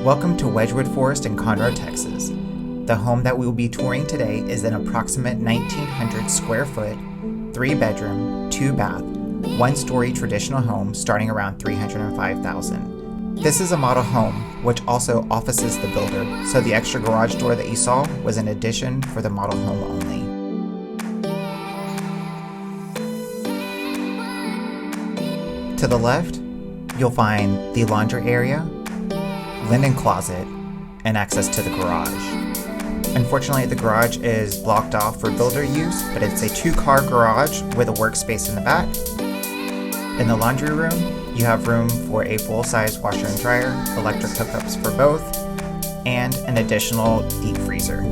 Welcome to Wedgewood Forest in Conroe, Texas. The home that we will be touring today is an approximate 1,900 square foot, 3-bedroom, 2-bath, 1-story traditional home starting around $305,000. This is a model home, which also offices the builder, so the extra garage door that you saw was an addition for the model home only. To the left, you'll find the laundry area, linen closet, and access to the garage. Unfortunately, the garage is blocked off for builder use, but it's a 2-car garage with a workspace in the back. In the laundry room, you have room for a full-size washer and dryer, electric hookups for both, and an additional deep freezer.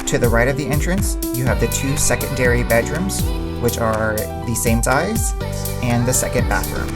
To the right of the entrance, you have the 2 secondary bedrooms, which are the same size, and the second bathroom.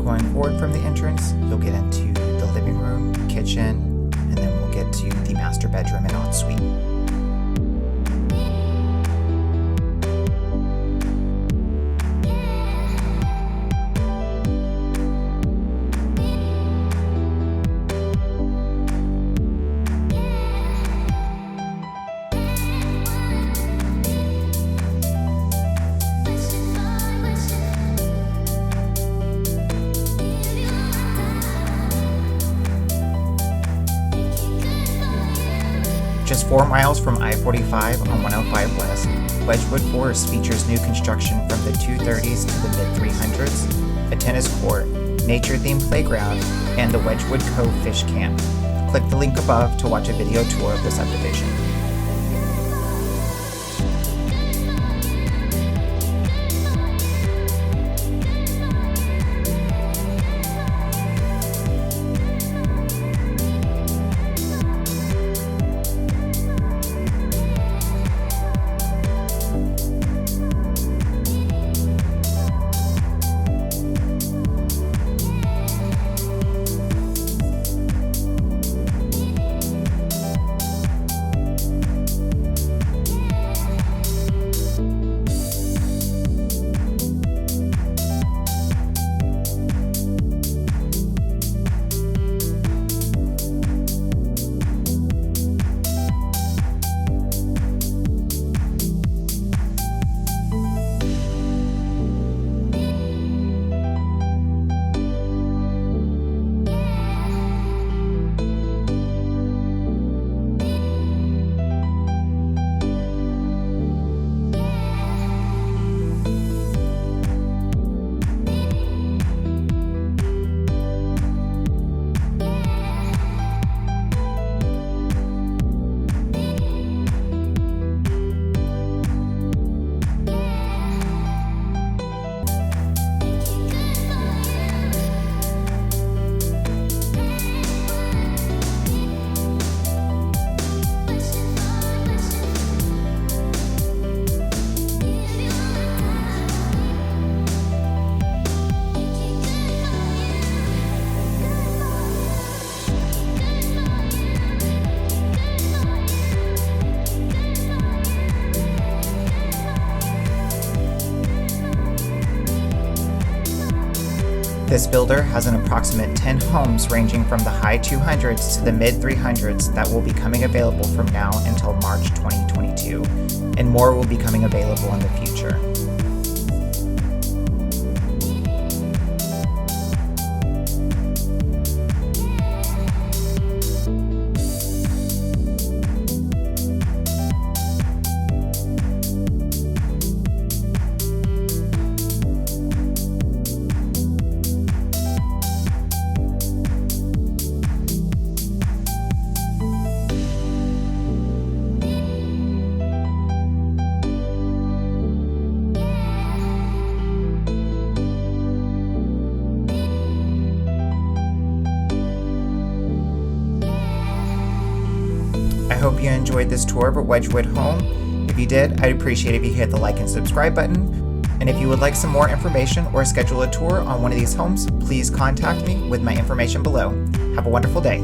Going forward from the entrance, you'll get into the living room, kitchen, and then we'll get to the master bedroom and ensuite. Just 4 miles from I-45 on 105 West, Wedgewood Forest features new construction from the 230s to the mid-300s, a tennis court, nature-themed playground, and the Wedgewood Cove Fish camp. Click the link above to watch a video tour of the subdivision. This builder has an approximate 10 homes ranging from the high 200s to the mid 300s that will be coming available from now until March 2022, and more will be coming available in the future. I hope you enjoyed this tour of a Wedgewood home. If you did, I'd appreciate if you hit the like and subscribe button. And if you would like some more information or schedule a tour on one of these homes, please contact me with my information below. Have a wonderful day.